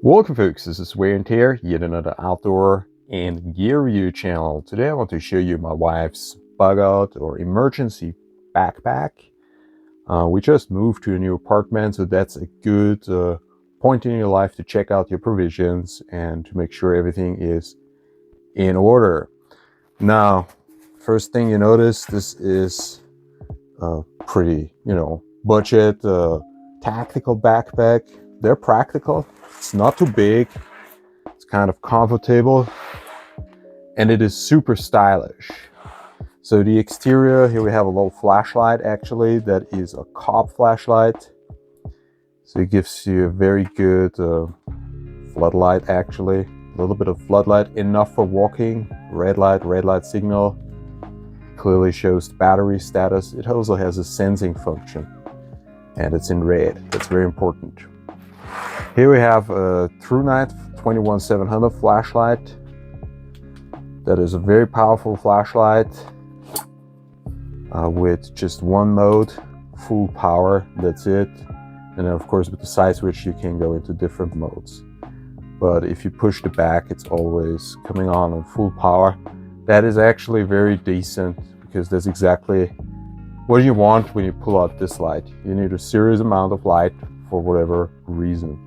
Welcome folks, this is Wear and Tear, yet another outdoor and gear review channel. Today I want to show you my wife's bug out or emergency backpack. We just moved to a new apartment, so that's a good point in your life to check out your provisions and to make sure everything is in order. Now, first thing you notice, this is a pretty, budget tactical backpack. They're practical. It's not too big. It's kind of comfortable, and it is super stylish. So the exterior, here we have a little flashlight actually, that is a COB flashlight. So it gives you a very good floodlight actually. A little bit of floodlight, enough for walking. Red light signal. Clearly shows battery status. It also has a sensing function, and it's in red. That's very important. Here we have a TrueNight 21700 flashlight. That is a very powerful flashlight with just one mode, full power, that's it. And then of course with the side switch you can go into different modes. But if you push the back, it's always coming on full power. That is actually very decent, because that's exactly what you want when you pull out this light. You need a serious amount of light for whatever reason.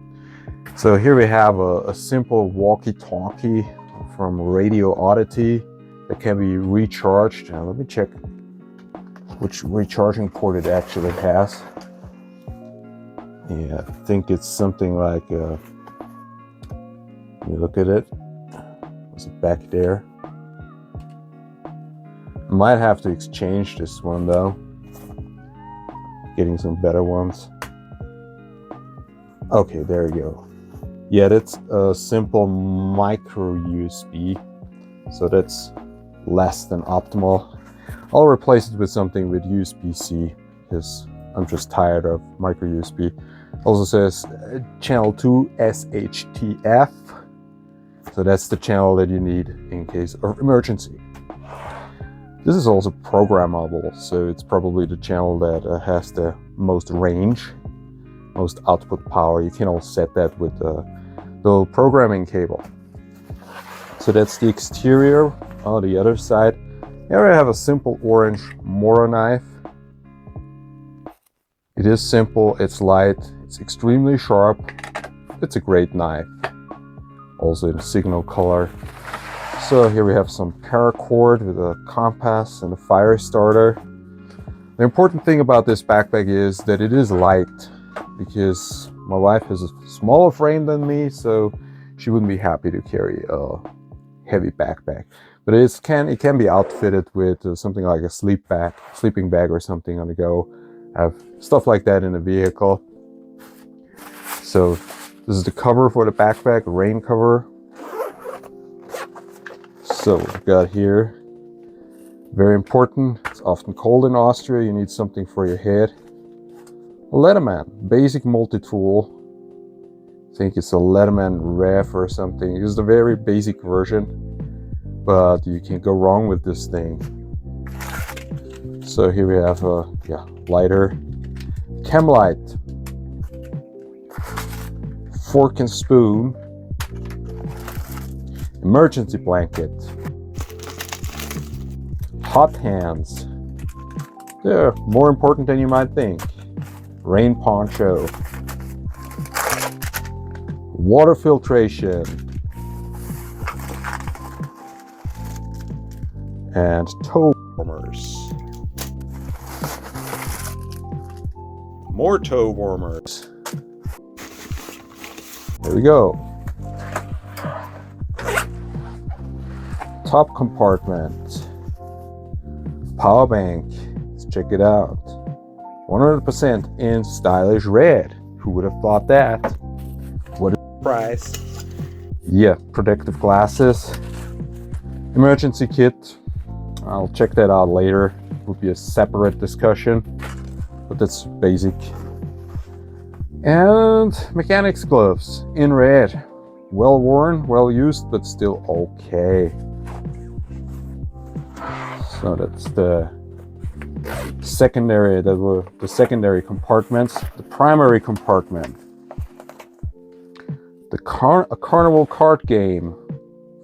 So here we have a simple walkie-talkie from Radio Oddity that can be recharged. Now let me check which recharging port it actually has. Yeah, I think it's something like, let me look at it. Is it back there? I might have to exchange this one though. Getting some better ones. Okay, there you go. Yeah, that's a simple micro USB, so that's less than optimal. I'll replace it with something with USB-C, because I'm just tired of micro USB. Also says channel 2 SHTF, so that's the channel that you need in case of emergency. This is also programmable, so it's probably the channel that has the most range, most output power. You can also set that with the programming cable. So that's the exterior. On the other side, here I have a simple orange Moro knife. It is simple, it's light, it's extremely sharp. It's a great knife. Also in signal color. So here we have some paracord with a compass and a fire starter. The important thing about this backpack is that it is light, because my wife has a smaller frame than me, so she wouldn't be happy to carry a heavy backpack. But it can be outfitted with something like a sleeping bag or something on the go. Have stuff like that in the vehicle. So this is the cover for the backpack, rain cover. So we've got here, very important, it's often cold in Austria, you need something for your head. A Leatherman, basic multi-tool. I think it's a Leatherman Ref or something. It's the very basic version, but you can't go wrong with this thing. So here we have a lighter, chem light, fork and spoon, emergency blanket, hot hands. They're more important than you might think. Rain poncho, water filtration, and toe warmers. More toe warmers. There we go. Top compartment, power bank. Let's check it out. 100% in stylish red. Who would have thought that? What is the price? Yeah, protective glasses. Emergency kit. I'll check that out later. It would be a separate discussion, but that's basic. And mechanics gloves in red. Well worn, well used, but still okay. So that's the secondary, that were the secondary compartments. The primary compartment. a carnival card game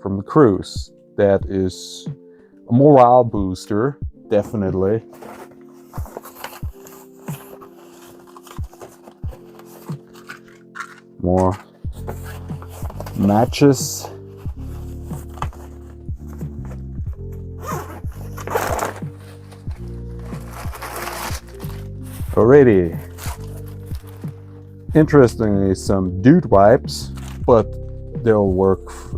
from the cruise. That is a morale booster, definitely. More matches. Alrighty. Interestingly, some dude wipes, but they'll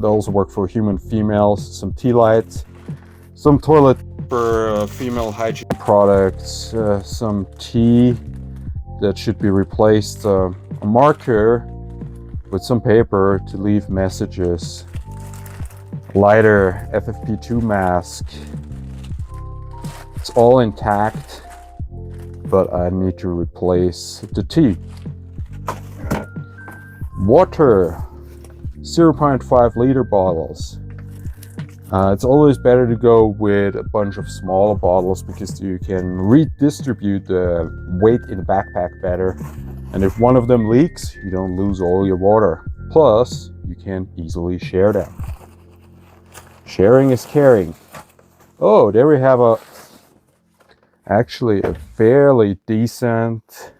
also work for human females. Some tea lights, some toilet for female hygiene products, some tea that should be replaced, a marker with some paper to leave messages, lighter, FFP2 mask. It's all intact, but I need to replace the tea. Water, 0.5 liter bottles. It's always better to go with a bunch of smaller bottles because you can redistribute the weight in the backpack better. And if one of them leaks, you don't lose all your water. Plus, you can easily share them. Sharing is caring. Oh, there we have actually a fairly decent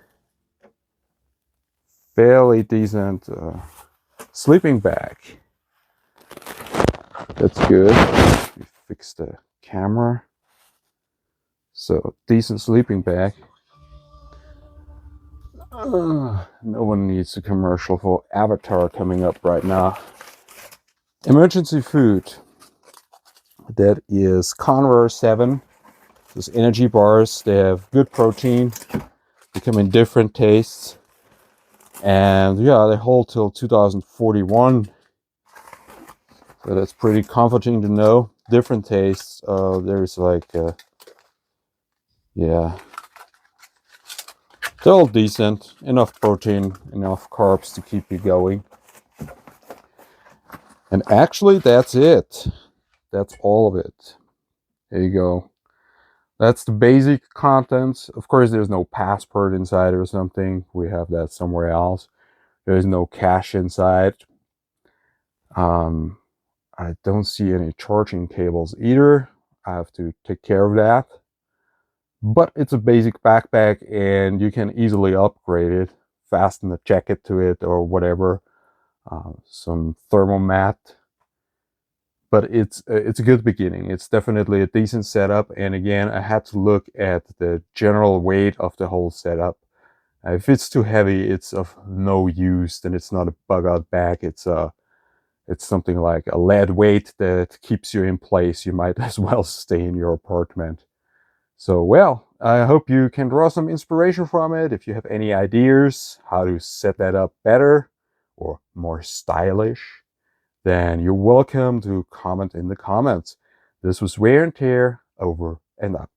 sleeping bag. That's good. We fixed the camera. So, decent sleeping bag. No one needs a commercial for Avatar coming up right now. Emergency food. That is Conver 7. Those energy bars, they have good protein. They come in different tastes. And yeah, they hold till 2041. So that's pretty comforting to know. Different tastes. There's like, yeah. They're all decent. Enough protein, enough carbs to keep you going. And actually, that's it. That's all of it. There you go. That's the basic contents. Of course, there's no passport inside or something. We have that somewhere else. There's no cash inside. I don't see any charging cables either. I have to take care of that. But it's a basic backpack and you can easily upgrade it. Fasten a jacket to it or whatever. Some thermal mat. But it's a good beginning. It's definitely a decent setup. And again, I had to look at the general weight of the whole setup. If it's too heavy, it's of no use. Then it's not a bug-out bag. It's something like a lead weight that keeps you in place. You might as well stay in your apartment. So, well, I hope you can draw some inspiration from it. If you have any ideas how to set that up better or more stylish, then you're welcome to comment in the comments. This was Wear and Tear, over and out.